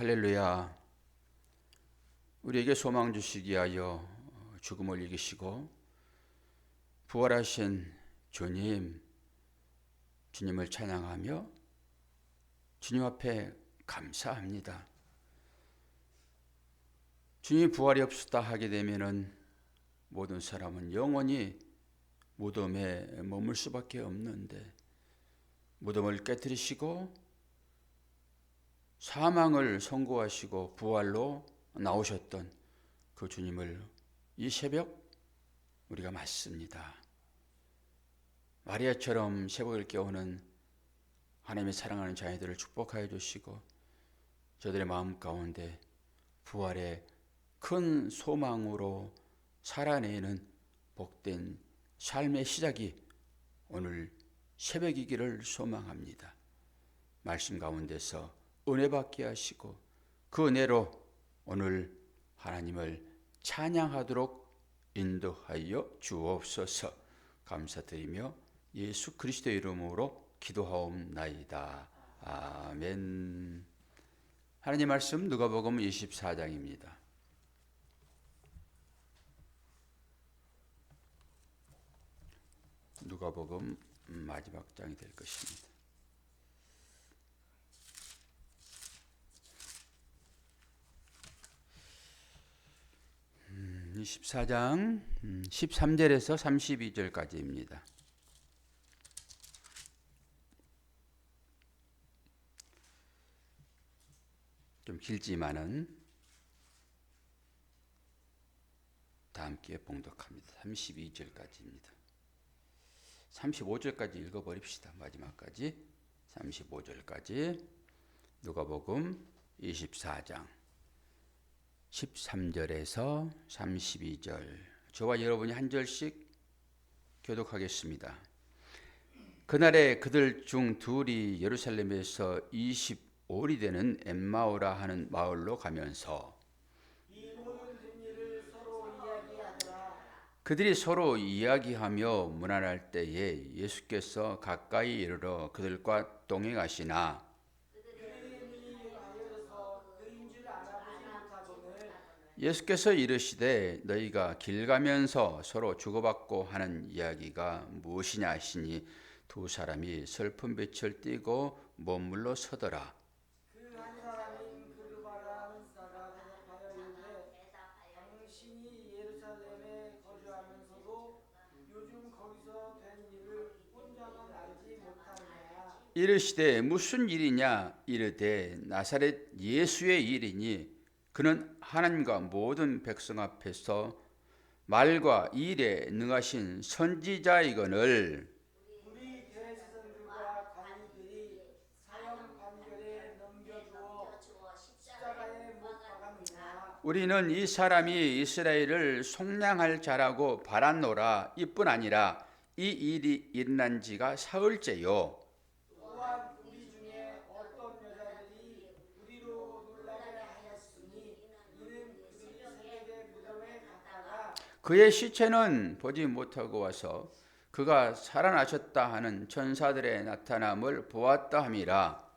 할렐루야. 우리에게 소망 주시기 위하여 죽음을 이기시고 부활하신 주님을 찬양하며 주님 앞에 감사합니다. 주님이 부활이 없었다 하게 되면은 모든 사람은 영원히 무덤에 머물 수밖에 없는데, 무덤을 깨뜨리시고 사망을 선고하시고 부활로 나오셨던 그 주님을 이 새벽 우리가 맞습니다. 마리아처럼 새벽을 깨우는 하나님의 사랑하는 자녀들을 축복하여 주시고, 저들의 마음 가운데 부활의 큰 소망으로 살아내는 복된 삶의 시작이 오늘 새벽이기를 소망합니다. 말씀 가운데서 은혜 받게 하시고 그 은혜로 오늘 하나님을 찬양하도록 인도하여 주옵소서. 감사드리며 예수 그리스도의 이름으로 기도하옵나이다. 아멘. 하나님 말씀 누가복음 24장입니다. 누가복음 마지막 장이 될 것입니다. 24장 13절에서 32절까지입니다. 좀 길지만은 다 함께 봉독합니다. 32절까지입니다. 35절까지 읽어버립시다. 마지막까지 35절까지 누가복음 24장 13절에서 32절, 저와 여러분이 한 절씩 교독하겠습니다. 그날에 그들 중 둘이 예루살렘에서 25里되는 엠마오라 하는 마을로 가면서 그들이 서로 이야기하며 무난할 때에 예수께서 가까이 이르러 그들과 동행하시나 예수께서 이르시되 너희가 길 가면서 서로 주고받고 하는 이야기가 무엇이냐 하시니 두 사람이 슬픈 빛을 띠고 머물러 서더라. 그 한 사람인 그르바라 하는 사가 대답하여 이르되 당신이 예루살렘에 거주하면서도 요즘 거기서 된 일을 혼자만 알지 못하느냐. 이르시되 무슨 일이냐. 이르되 나사렛 예수의 일이니 그는 하나님과 모든 백성 앞에서 말과 일에 능하신 선지자이거늘 우리 대제사장들과 관리들이 사형 판결에 넘겨주어 십자가에 못 박았느냐. 우리는 이 사람이 이스라엘을 속량할 자라고 바랐노라. 이뿐 아니라 이 일이 일어난 지가 사흘째요. 또한 우리 중에 어떤 여자들이 우리로 놀라게 하였으니 이는 그들이 새벽에 무덤에 갔다가 그의 시체는 보지 못하고 와서 그가 살아나셨다 하는 천사들의 나타남을 보았다 함이라.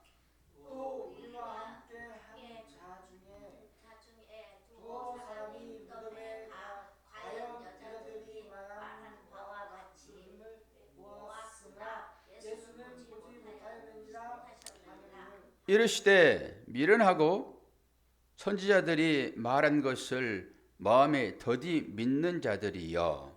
또 우리와 함께 한 자 중에 두어 사람이 무덤에 과연 여자들이 말한 바와 같이 이름을 보았으나 예수는 보지 못하였느니라 하느니라. 이르시되 미련하고 선지자들이 말한 것을 마음에 더디 믿는 자들이여.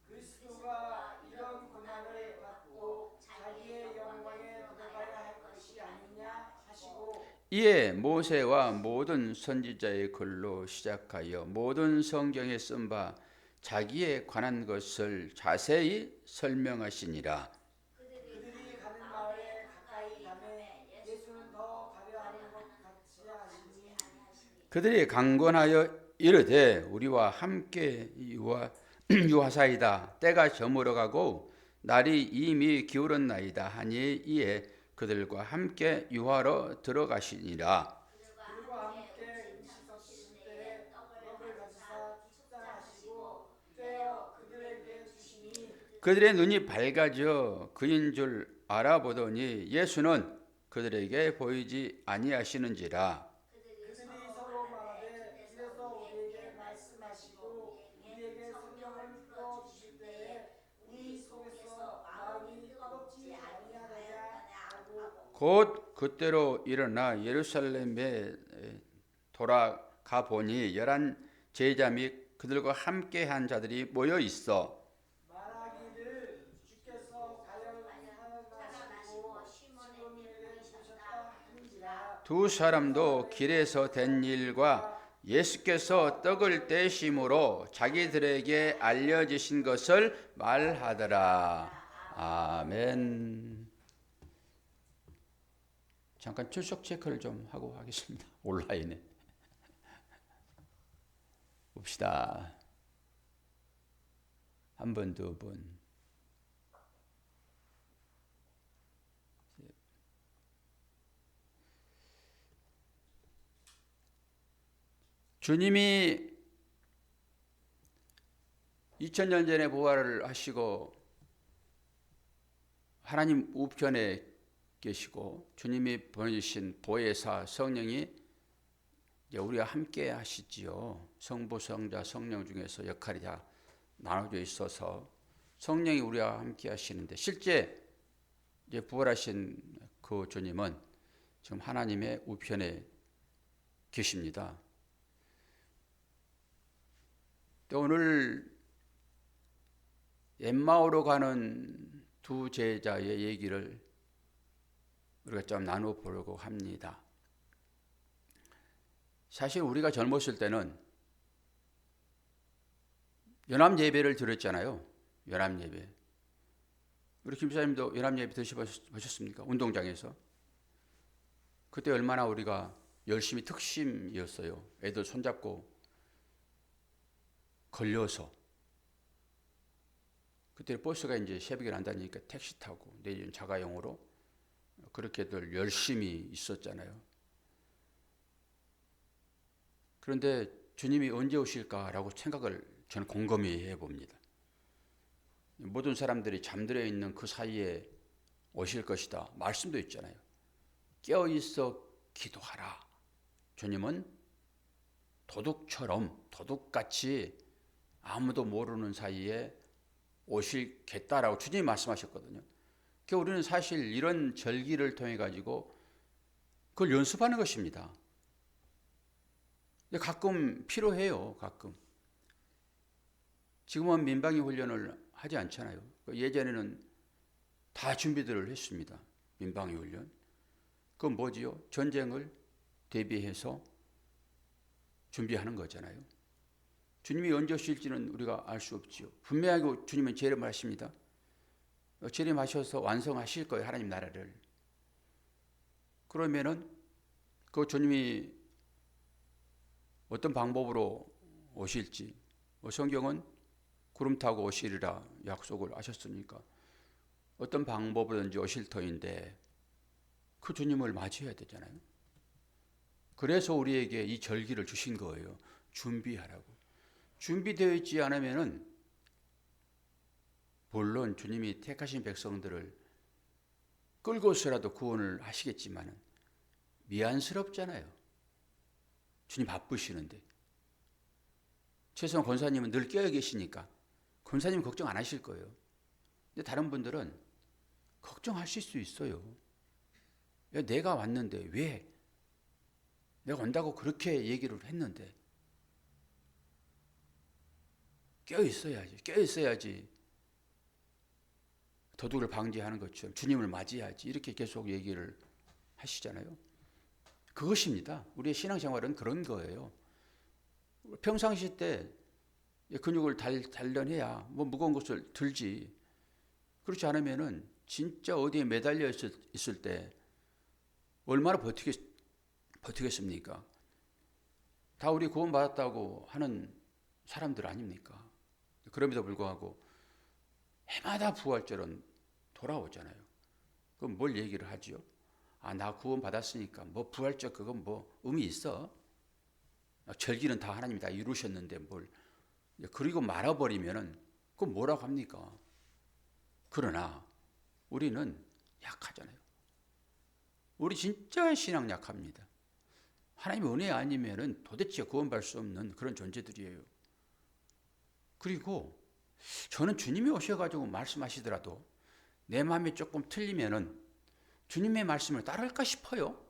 그리스도가 이런 고난을 받고 자기의 영광에 들어가야 할 것이 아니냐 하시고 이에 모세와 모든 선지자의 글로 시작하여 모든 성경에 쓴 바 자기에 관한 것을 자세히 설명하시니라. 그들이 가는 마을에 가까이 가매 예수는 더 가려 하는 것 같이 하시니 그들이 강권하여 이르되 우리와 함께 유하사이다. 때가 저물어 가고 날이 이미 기울었나이다 하니 이에 그들과 함께 유하러 들어가시니라. 그들과 함께 음식 섞으실 때에 떡을 가지사 축사하시고 떼어 그들에게 주시니 그들의 눈이 밝아져 그인 줄 알아보더니 예수는 그들에게 보이지 아니하시는지라. 곧 그때로 일어나 예루살렘에 돌아가 보니 11 제자 및 그들과 함께한 자들이 모여 있어 말하기를 주께서 가련을 살아나시고 시몬에게 주셨다 한지라. 두 사람도 길에서 된 일과 예수께서 떡을 떼심으로 자기들에게 알려지신 것을 말하더라. 아멘. 잠깐 출석 체크를 좀 하고 하겠습니다. 온라인에. 봅시다. 한 번, 두 번. 주님이 2000년 전에 부활을 하시고 하나님 우편에 계시고 주님이 보내주신 보혜사 성령이 이제 우리와 함께 하시지요. 성부, 성자, 성령 중에서 역할이 다 나눠져 있어서 성령이 우리와 함께 하시는데 실제 이제 부활하신 그 주님은 지금 하나님의 우편에 계십니다. 또 오늘 엠마오로 가는 두 제자의 얘기를 우리가 좀 나눠보려고 합니다. 사실 우리가 젊었을 때는 연합 예배를 드렸잖아요. 연합 예배. 우리 김 사님도 연합 예배 드셔보셨습니까? 운동장에서. 그때 얼마나 우리가 열심히 특심이었어요. 애들 손잡고 걸려서. 그때 버스가 이제 새벽에 난다니까 택시 타고 내일은 자가용으로 그렇게들 열심히 있었잖아요. 그런데 주님이 언제 오실까라고 생각을 저는 곰곰이 해봅니다. 모든 사람들이 잠들어 있는 그 사이에 오실 것이다. 말씀도 있잖아요. 깨어있어 기도하라. 주님은 도둑처럼 도둑같이 아무도 모르는 사이에 오실겠다라고 주님이 말씀하셨거든요. 그러니까 우리는 사실 이런 절기를 통해 가지고 그걸 연습하는 것입니다. 가끔 필요해요. 가끔. 지금은 민방위 훈련을 하지 않잖아요. 예전에는 다 준비들을 했습니다. 민방위 훈련. 그건 뭐지요? 전쟁을 대비해서 준비하는 거잖아요. 주님이 언제 오실지는 우리가 알 수 없지요. 분명하게 주님은 재림하십니다. 재림하셔서 완성하실 거예요. 하나님 나라를. 그러면은 그 주님이 어떤 방법으로 오실지 성경은 구름 타고 오시리라 약속을 하셨으니까 어떤 방법으로든지 오실 터인데 그 주님을 맞이해야 되잖아요. 그래서 우리에게 이 절기를 주신 거예요. 준비하라고. 준비되어 있지 않으면은 물론 주님이 택하신 백성들을 끌고서라도 구원을 하시겠지만은 미안스럽잖아요. 주님 바쁘시는데. 최소한 권사님은 늘 깨어 계시니까 권사님 걱정 안 하실 거예요. 근데 다른 분들은 걱정하실 수 있어요. 야, 내가 왔는데 왜? 내가 온다고 그렇게 얘기를 했는데 깨어 있어야지. 도둑을 방지하는 것처럼 주님을 맞이해야지 이렇게 계속 얘기를 하시잖아요. 그것입니다. 우리의 신앙생활은 그런 거예요. 평상시 때 근육을 단련해야 뭐 무거운 것을 들지. 그렇지 않으면은 진짜 어디에 매달려 있을 때 얼마나 버티겠습니까? 다 우리 구원받았다고 하는 사람들 아닙니까? 그럼에도 불구하고 해마다 부활절은 돌아오잖아요. 그럼 뭘 얘기를 하지요? 아, 나 구원받았으니까 뭐 부활절 그건 뭐 의미 있어? 절기는 다 하나님이 다 이루셨는데 뭘. 그리고 말아버리면은 그건 뭐라고 합니까? 그러나 우리는 약하잖아요. 우리 진짜 신앙 약합니다. 하나님의 은혜 아니면은 도대체 구원받을 수 없는 그런 존재들이에요. 그리고 저는 주님이 오셔가지고 말씀하시더라도 내 마음이 조금 틀리면은 주님의 말씀을 따를까 싶어요.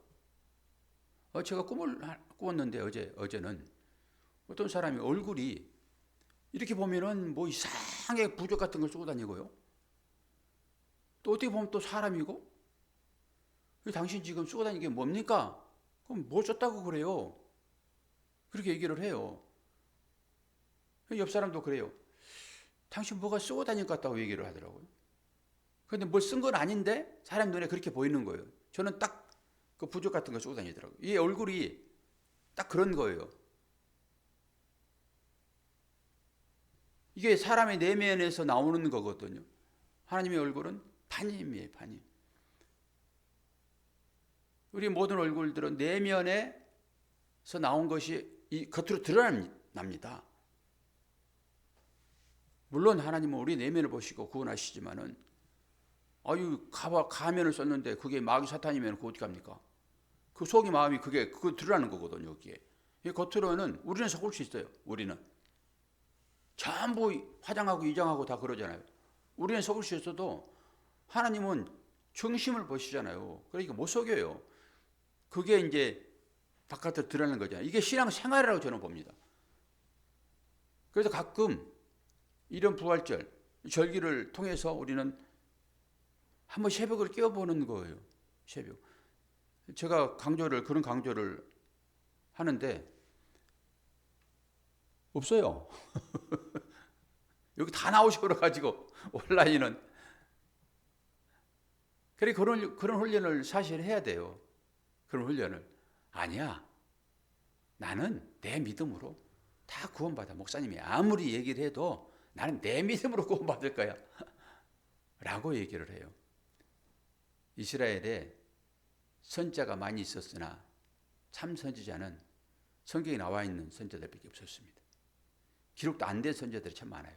제가 꿈을 꾸었는데 어제는 어떤 사람이 얼굴이 이렇게 보면은 뭐 이상하게 부적 같은 걸 쓰고 다니고요. 또 어떻게 보면 또 사람이고, 당신 지금 쓰고 다니는 게 뭡니까? 그럼 뭘 썼다고 그래요? 그렇게 얘기를 해요. 옆 사람도 그래요. 당신 뭐가 쓰고 다닐 것 같다고 얘기를 하더라고요. 그런데 뭘 쓴 건 아닌데 사람 눈에 그렇게 보이는 거예요. 저는 딱 그 부적 같은 거 쓰고 다니더라고요. 이 얼굴이 딱 그런 거예요. 이게 사람의 내면에서 나오는 거거든요. 하나님의 얼굴은 반임이에요, 반임. 우리 모든 얼굴들은 내면에서 나온 것이 이 겉으로 드러납니다. 물론 하나님은 우리 내면을 보시고 구원하시지만은, 가면을 썼는데 그게 마귀 사탄이면 그거 어떻게 합니까? 그 속이 마음이 그거 드러나는 거거든요, 여기에. 겉으로는 우리는 속을 수 있어요, 우리는. 전부 화장하고 이장하고 다 그러잖아요. 우리는 속을 수 있어도 하나님은 중심을 보시잖아요. 그러니까 못 속여요. 그게 이제 바깥으로 드러나는 거잖아요. 이게 신앙 생활이라고 저는 봅니다. 그래서 가끔 이런 부활절, 절기를 통해서 우리는 한번 새벽을 깨워보는 거예요. 새벽. 제가 그런 강조를 하는데 없어요. 여기 다 나오셔가지고 온라인은. 그래 그런 훈련을 사실 해야 돼요. 그런 훈련을. 아니야. 나는 내 믿음으로 다 구원받아. 목사님이 아무리 얘기를 해도 나는 내 믿음으로 구원받을 거야. 라고 얘기를 해요. 이스라엘에 선자가 많이 있었으나 참 선지자는 성경에 나와 있는 선자들밖에 없었습니다. 기록도 안 된 선자들이 참 많아요.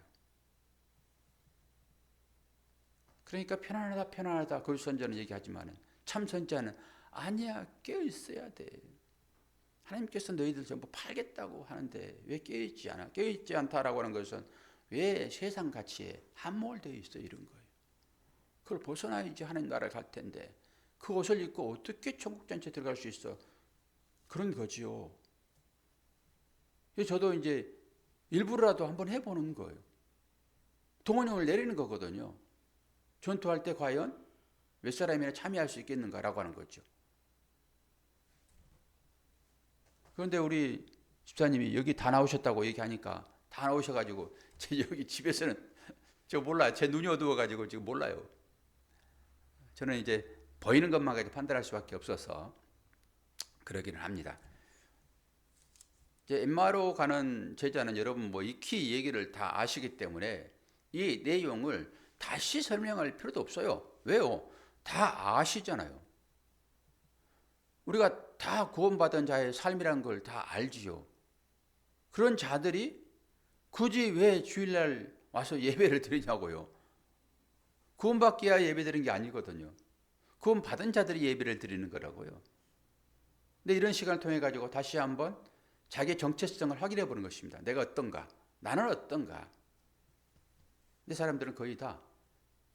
그러니까 편안하다 그 선자는 얘기하지만 참 선자는 아니야, 깨어 있어야 돼. 하나님께서 너희들 전부 팔겠다고 하는데 왜 깨어있지 않아? 깨어있지 않다라고 하는 것은 왜 세상 가치에 함몰되어 있어, 이런 거예요. 그걸 벗어나야지 하나님 나라를 갈 텐데 그 옷을 입고 어떻게 천국 전체에 들어갈 수 있어? 그런 거지요. 저도 이제 일부라도 한번 해보는 거예요. 동원령을 내리는 거거든요. 전투할 때 과연 몇 사람이나 참여할 수 있겠는가라고 하는 거죠. 그런데 우리 집사님이 여기 다 나오셨다고 얘기하니까 다 나오셔가지고 여기 집에서는 저 몰라요. 제 눈이 어두워가지고 지금 몰라요. 저는 이제 보이는 것만 가지고 판단할 수밖에 없어서 그러기는 합니다. 이제 엠마오로 가는 제자는 여러분 뭐 익히 얘기를 다 아시기 때문에 이 내용을 다시 설명할 필요도 없어요. 왜요? 다 아시잖아요. 우리가 다 구원받은 자의 삶이란 걸 다 알지요. 그런 자들이 굳이 왜 주일날 와서 예배를 드리냐고요. 구원받기야 예배 드리는 게 아니거든요. 구원받은 자들이 예배를 드리는 거라고요. 근데 이런 시간을 통해 가지고 다시 한번 자기의 정체성을 확인해 보는 것입니다. 내가 어떤가? 나는 어떤가? 근데 사람들은 거의 다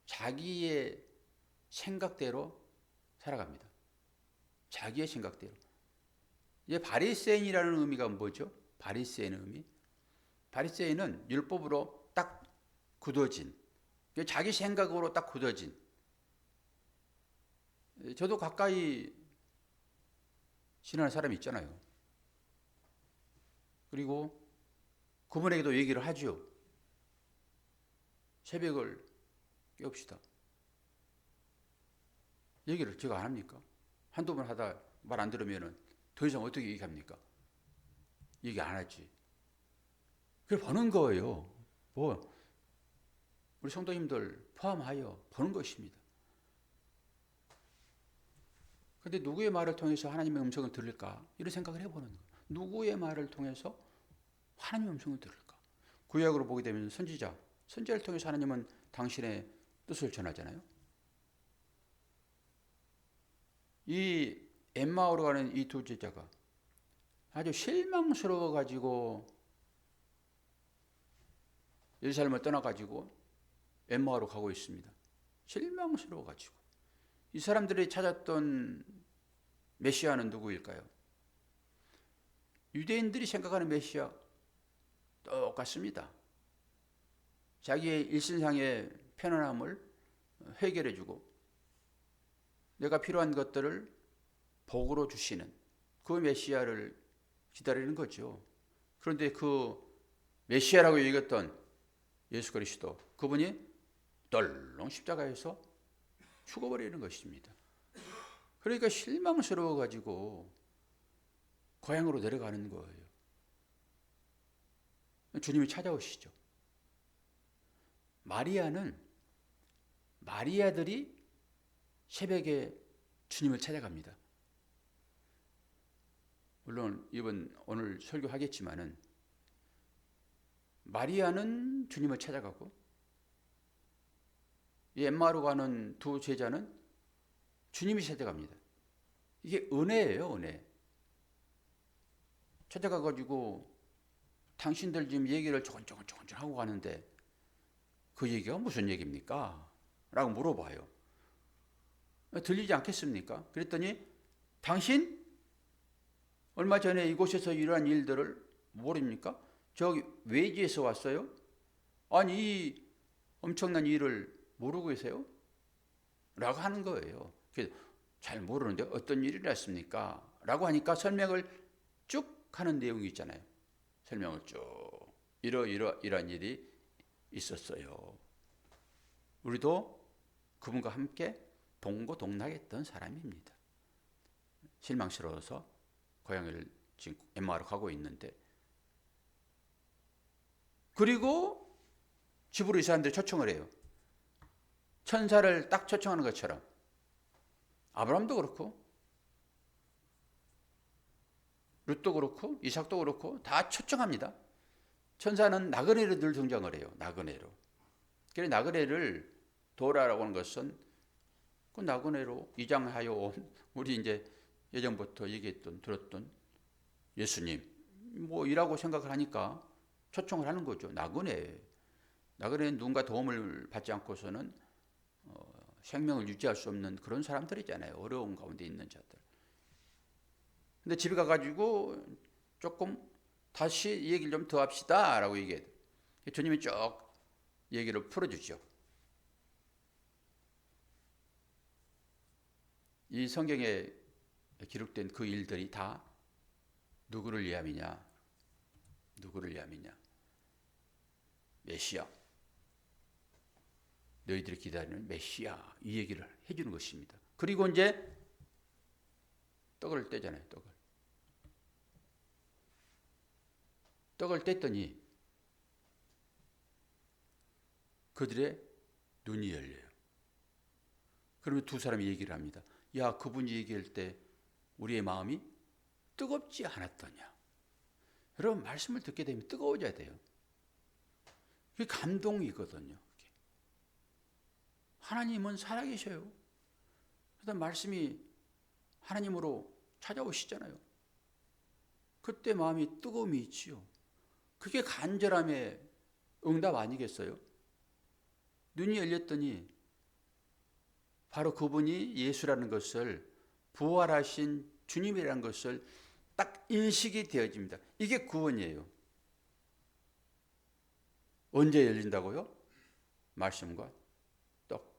자기의 생각대로 살아갑니다. 자기의 생각대로. 이제 바리새인이라는 의미가 뭐죠? 바리새인의 의미? 바리새인은 율법으로 딱 굳어진, 자기 생각으로 딱 굳어진. 저도 가까이 지나는 사람이 있잖아요. 그리고 그분에게도 얘기를 하죠. 새벽을 깨웁시다. 얘기를 제가 안 합니까? 한두 번 하다 말 안 들으면 더 이상 어떻게 얘기합니까? 얘기 안 하지. 그걸 보는 거예요. 우리 성도님들 포함하여 보는 것입니다. 그런데 누구의 말을 통해서 하나님의 음성을 들을까? 이런 생각을 해보는 거예요. 누구의 말을 통해서 하나님의 음성을 들을까? 구약으로 보게 되면 선지자를 통해서 하나님은 당신의 뜻을 전하잖아요. 이 엠마오로 가는 이 두 제자가 아주 실망스러워 가지고 예루살렘을 떠나 가지고 엠마오로 가고 있습니다. 실망스러워 가지고 이 사람들이 찾았던 메시아는 누구일까요? 유대인들이 생각하는 메시아 똑같습니다. 자기의 일신상의 편안함을 해결해주고 내가 필요한 것들을 복으로 주시는 그 메시아를 기다리는 거죠. 그런데 그 메시아라고 얘기했던 예수 그리스도, 그분이 덜렁 십자가에서 죽어버리는 것입니다. 그러니까 실망스러워 가지고 고향으로 내려가는 거예요. 주님이 찾아오시죠. 마리아들이 새벽에 주님을 찾아갑니다. 물론 오늘 설교하겠지만은 마리아는 주님을 찾아가고 이 엠마오로 가는 두 제자는 주님이 찾아갑니다. 이게 은혜예요, 은혜. 찾아가가지고 당신들 지금 얘기를 조곤조곤 하고 가는데 그 얘기가 무슨 얘기입니까? 라고 물어봐요. 들리지 않겠습니까? 그랬더니 당신 얼마 전에 이곳에서 일어난 일들을 모릅니까? 저기 외지에서 왔어요? 아니 이 엄청난 일을 모르고 계세요? 라고 하는 거예요. 잘 모르는데 어떤 일이 났습니까? 라고 하니까 설명을 쭉 하는 내용이 있잖아요. 설명을 쭉 이러한 일이 있었어요. 우리도 그분과 함께 동고동락했던 사람입니다. 실망스러워서 고향을 지금 엠마오로 가고 있는데, 그리고 집으로 이 사람들이 초청을 해요. 천사를 딱 초청하는 것처럼 아브라함도 그렇고 룻도 그렇고 이삭도 그렇고 다 초청합니다. 천사는 나그네로 늘 등장을 해요. 나그네로. 그래서 나그네를 도라라고 하는 것은 그 나그네로 이장하여 온 우리 이제 예전부터 들었던 예수님 이라고 생각을 하니까 초청을 하는 거죠. 나그네는 누군가 도움을 받지 않고서는 생명을 유지할 수 없는 그런 사람들이잖아요. 어려운 가운데 있는 자들. 근데 집에 가가지고 조금 다시 얘기를 좀 더 합시다 라고 얘기해요. 주님이 쭉 얘기를 풀어주죠. 이 성경에 기록된 그 일들이 다 누구를 위함이냐? 메시아. 너희들이 기다리는 메시아. 이 얘기를 해주는 것입니다. 그리고 이제 떡을 떼잖아요. 떡을 뗐더니 그들의 눈이 열려요. 그러면 두 사람이 얘기를 합니다. 야, 그분이 얘기할 때 우리의 마음이 뜨겁지 않았더냐. 여러분, 말씀을 듣게 되면 뜨거워져야 돼요. 그게 감동이거든요. 하나님은 살아계셔요. 그다음 말씀이 하나님으로 찾아오시잖아요. 그때 마음이 뜨거움이 있지요. 그게 간절함의 응답 아니겠어요? 눈이 열렸더니 바로 그분이 예수라는 것을, 부활하신 주님이라는 것을 딱 인식이 되어집니다. 이게 구원이에요. 언제 열린다고요? 말씀과 떡.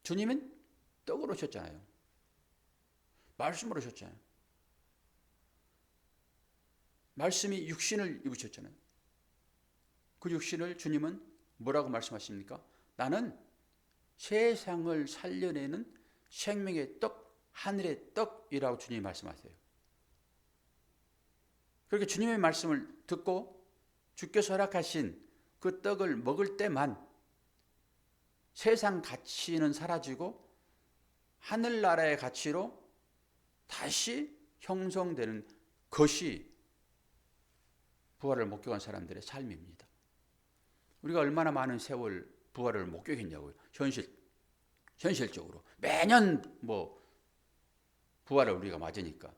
주님은 떡으로 오셨잖아요. 말씀으로 오셨잖아요. 말씀이 육신을 입으셨잖아요. 그 육신을 주님은 뭐라고 말씀하십니까? 나는 세상을 살려내는 생명의 떡, 하늘의 떡이라고 주님이 말씀하세요. 그렇게 주님의 말씀을 듣고 주께서 허락하신 그 떡을 먹을 때만 세상 가치는 사라지고 하늘나라의 가치로 다시 형성되는 것이 부활을 목격한 사람들의 삶입니다. 우리가 얼마나 많은 세월 부활을 목격했냐고요. 현실적으로 매년 부활을 우리가 맞으니까.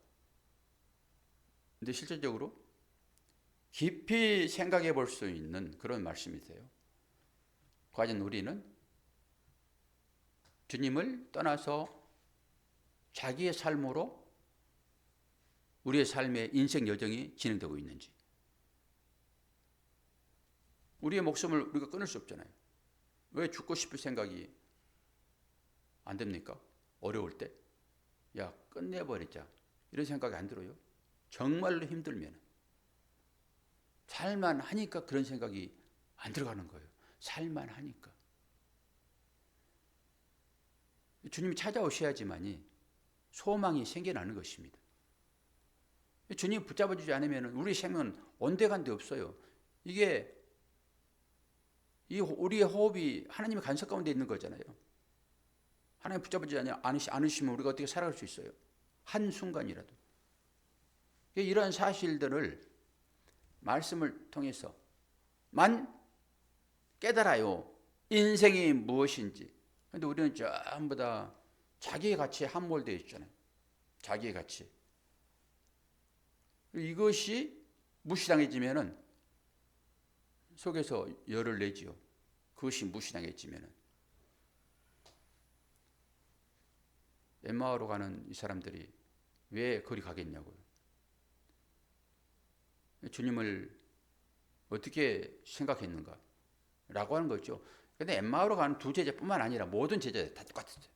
근데 실질적으로 깊이 생각해 볼 수 있는 그런 말씀이세요. 과연 우리는 주님을 떠나서 자기의 삶으로 우리의 삶의 인생 여정이 진행되고 있는지. 우리의 목숨을 우리가 끊을 수 없잖아요. 왜 죽고 싶을 생각이 안 됩니까? 어려울 때. 야, 끝내버리자. 이런 생각이 안 들어요. 정말로 힘들면. 살만하니까 그런 생각이 안 들어가는 거예요. 살만하니까. 주님이 찾아오셔야지만이 소망이 생겨나는 것입니다. 주님이 붙잡아주지 않으면 우리 생명은 온데간데 없어요. 이게 우리의 호흡이 하나님의 간섭 가운데 있는 거잖아요. 하나님 붙잡아주지 않으시면 우리가 어떻게 살아갈 수 있어요? 한순간이라도. 이러한 사실들을 말씀을 통해서만 깨달아요. 인생이 무엇인지. 그런데 우리는 전부 다 자기의 가치에 함몰되어 있잖아요. 자기의 가치. 이것이 무시당해지면은 속에서 열을 내지요. 그것이 무시당해지면은. 엠마오로 가는 이 사람들이 왜 거리 가겠냐고요. 주님을 어떻게 생각했는가? 라고 하는 거죠. 근데 엠마오로 가는 두 제자뿐만 아니라 모든 제자 다 똑같았어요.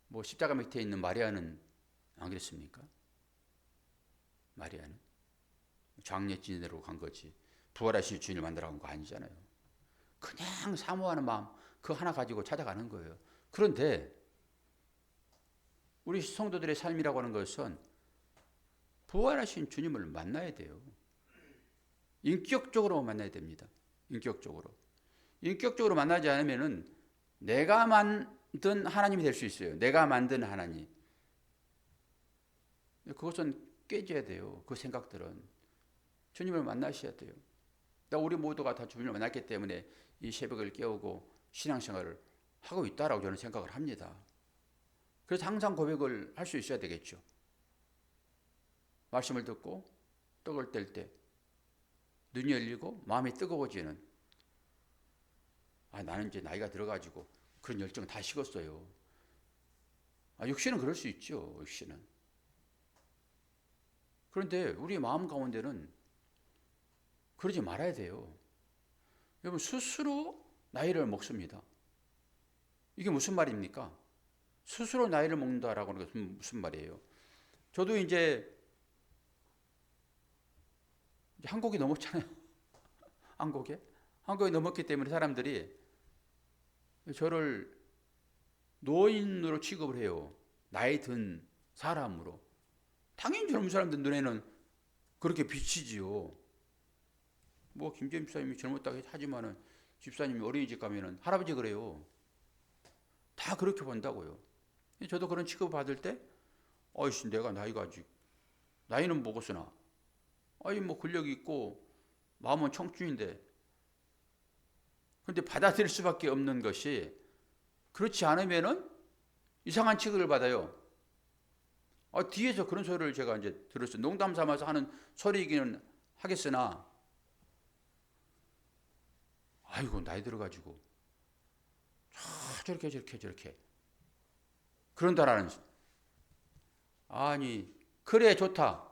뭐 십자가 밑에 있는 마리아는 안 그랬습니까? 마리아는 장례진으로 간 거지. 부활하신 주님을 만나러 간 거 아니잖아요. 그냥 사모하는 마음 그 하나 가지고 찾아가는 거예요. 그런데 우리 성도들의 삶이라고 하는 것은 부활하신 주님을 만나야 돼요. 인격적으로 만나야 됩니다. 인격적으로 만나지 않으면은 내가 만든 하나님이 될 수 있어요. 내가 만든 하나님. 그것은 깨져야 돼요. 그 생각들은. 주님을 만나셔야 돼요. 우리 모두가 다 주님을 만났기 때문에 이 새벽을 깨우고 신앙생활을 하고 있다라고 저는 생각을 합니다. 그래서 항상 고백을 할 수 있어야 되겠죠. 말씀을 듣고 떡을 뗄 때 눈이 열리고 마음이 뜨거워지는, 나는 이제 나이가 들어가지고 그런 열정은 다 식었어요. 육신은 그럴 수 있죠. 육신은. 그런데 우리 마음 가운데는 그러지 말아야 돼요. 여러분, 스스로 나이를 먹습니다. 이게 무슨 말입니까? 스스로 나이를 먹는다라고 하는 것은 무슨 말이에요? 저도 이제 한국이 넘었잖아요. 한국이 넘었기 때문에 사람들이 저를 노인으로 취급을 해요. 나이 든 사람으로. 당연히 젊은 사람들 눈에는 그렇게 비치지요. 뭐 김재임 집사님이 젊었다고 하지만은 집사님이 어린이집 가면은 할아버지 그래요. 다 그렇게 본다고요. 저도 그런 취급 받을 때, 아이씨, 내가 나이가 아직, 나이는 먹었으나, 뭐 근력이 있고, 마음은 청춘인데. 근데 받아들일 수밖에 없는 것이, 그렇지 않으면은 이상한 취급을 받아요. 뒤에서 그런 소리를 제가 이제 들었어요. 농담 삼아서 하는 소리이기는 하겠으나, 아이고, 나이 들어가지고, 저렇게. 그런다라는, 그래, 좋다.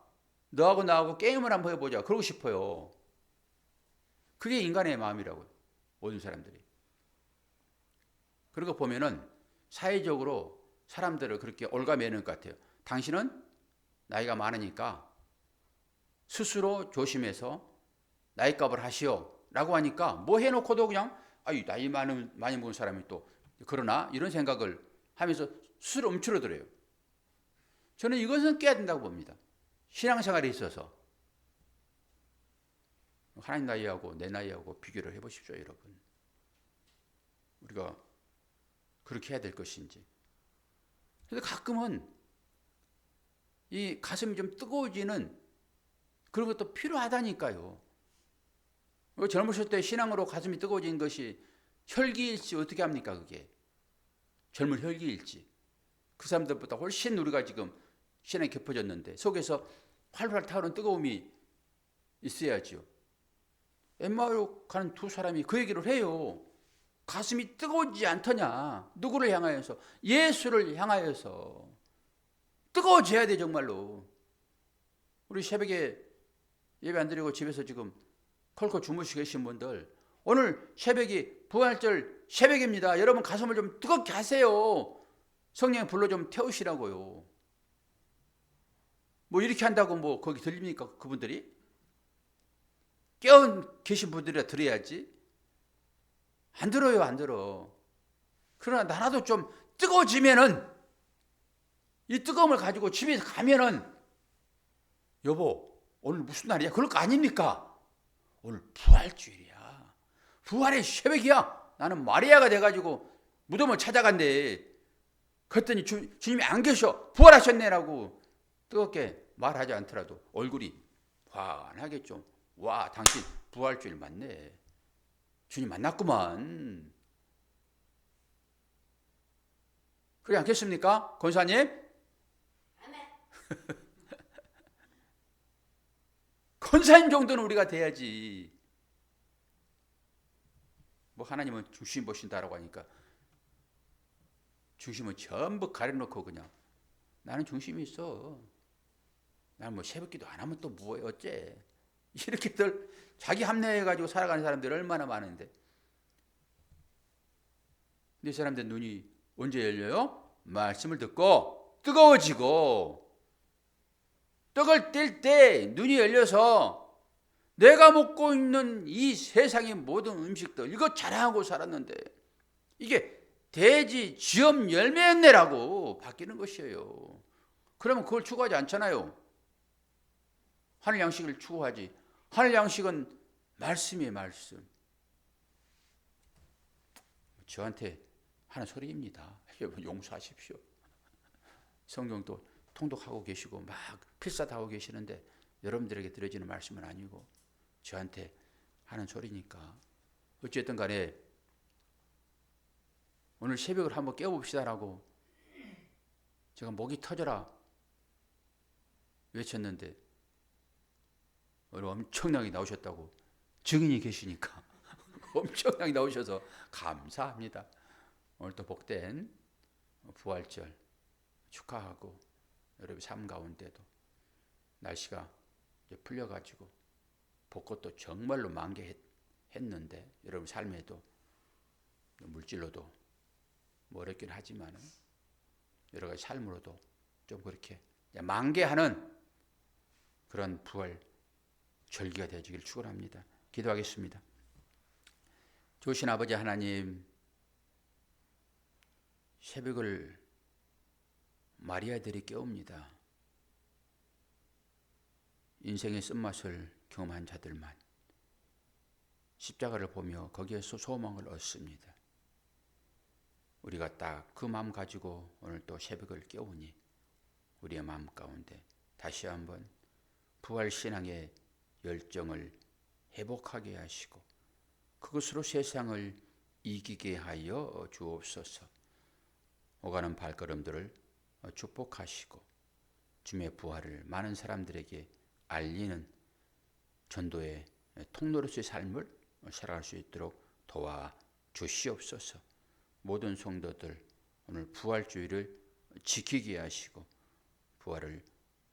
너하고 나하고 게임을 한번 해보자. 그러고 싶어요. 그게 인간의 마음이라고요. 모든 사람들이. 그런 거 보면은 사회적으로 사람들을 그렇게 올가매는 것 같아요. 당신은 나이가 많으니까 스스로 조심해서 나이값을 하시오. 라고 하니까 뭐 해놓고도 그냥, 나이 많이 먹은 사람이 또, 그러나? 이런 생각을 하면서 스스로 움츠러들어요. 저는 이것은 깨야 된다고 봅니다. 신앙생활에 있어서. 하나님 나이하고 내 나이하고 비교를 해보십시오, 여러분. 우리가 그렇게 해야 될 것인지. 그래서 가끔은 이 가슴이 좀 뜨거워지는 그런 것도 필요하다니까요. 젊으실 때 신앙으로 가슴이 뜨거워진 것이 혈기일지 어떻게 합니까, 그게? 젊은 혈기일지. 그 사람들보다 훨씬 우리가 지금 신앙이 깊어졌는데 속에서 활활 타오르는 뜨거움이 있어야죠. 엠마오로 가는 두 사람이 그 얘기를 해요. 가슴이 뜨거워지지 않더냐? 누구를 향하여서? 예수를 향하여서 뜨거워져야 돼 정말로. 우리 새벽에 예배 안 드리고 집에서 지금 컬컬 주무시고 계신 분들, 오늘 새벽이 부활절 새벽입니다. 여러분 가슴을 좀 뜨겁게 하세요. 성령 불러 좀 태우시라고요. 뭐 이렇게 한다고 뭐 거기 들립니까? 그분들이? 깨어 계신 분들이라 들어야지. 안 들어요, 안 들어. 그러나 나라도 좀 뜨거워지면은, 이 뜨거움을 가지고 집에 가면은, 여보 오늘 무슨 날이야? 그럴 거 아닙니까? 오늘 부활주일이야. 부활의 새벽이야. 나는 마리아가 돼가지고 무덤을 찾아간대. 그랬더니 주님이 안 계셔. 부활하셨네라고 뜨겁게 말하지 않더라도 얼굴이 환하겠죠. 와, 당신 부활주일 맞네. 주님 만났구만. 그렇지 않겠습니까? 권사님? 권사님 정도는 우리가 돼야지. 뭐 하나님은 중심 보신다라고 하니까 중심은 전부 가려놓고 그냥 나는 중심이 있어. 나는 뭐 새벽기도 안 하면 또 뭐해 어째. 이렇게들 자기 합리화해가지고 살아가는 사람들이 얼마나 많은데. 근데 이 사람들 눈이 언제 열려요? 말씀을 듣고 뜨거워지고, 떡을 뗄 때 눈이 열려서 내가 먹고 있는 이 세상의 모든 음식들 이거 자랑하고 살았는데 이게 돼지 쥐엄 열매였네라고 바뀌는 것이에요. 그러면 그걸 추구하지 않잖아요. 하늘 양식을 추구하지. 하늘 양식은 말씀이에요, 말씀. 저한테 하는 소리입니다. 여러분 용서하십시오. 성경도 통독하고 계시고 막 필사하고 계시는데 여러분들에게 들려지는 말씀은 아니고 저한테 하는 소리니까. 어쨌든 간에 오늘 새벽을 한번 깨워봅시다라고 제가 목이 터져라 외쳤는데 오늘 엄청나게 나오셨다고 증인이 계시니까 엄청나게 나오셔서 감사합니다. 오늘 또 복된 부활절 축하하고 여러분 삶 가운데도 날씨가 이제 풀려가지고 벚꽃도 정말로 만개했는데 여러분 삶에도 물질로도 뭐 어렵긴 하지만 여러 가지 삶으로도 좀 그렇게 만개하는 그런 부활 절기가 되어지기를 축원합니다. 기도하겠습니다. 좋으신 아버지 하나님, 새벽을 마리아들이 깨웁니다. 인생의 쓴맛을 경험한 자들만 십자가를 보며 거기에서 소망을 얻습니다. 우리가 딱 그 마음 가지고 오늘 또 새벽을 깨우니 우리의 마음 가운데 다시 한번 부활신앙의 열정을 회복하게 하시고 그것으로 세상을 이기게 하여 주옵소서. 오가는 발걸음들을 축복하시고 주님의 부활을 많은 사람들에게 알리는 전도의 통로로서의 삶을 살아갈 수 있도록 도와주시옵소서. 모든 성도들 오늘 부활주의를 지키게 하시고 부활을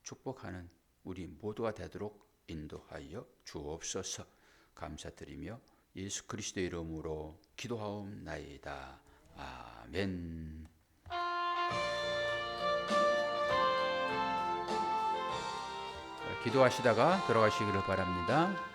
축복하는 우리 모두가 되도록 인도하여 주옵소서. 감사드리며 예수 그리스도의 이름으로 기도하옵나이다. 아멘. 기도하시다가 들어가시기를 바랍니다.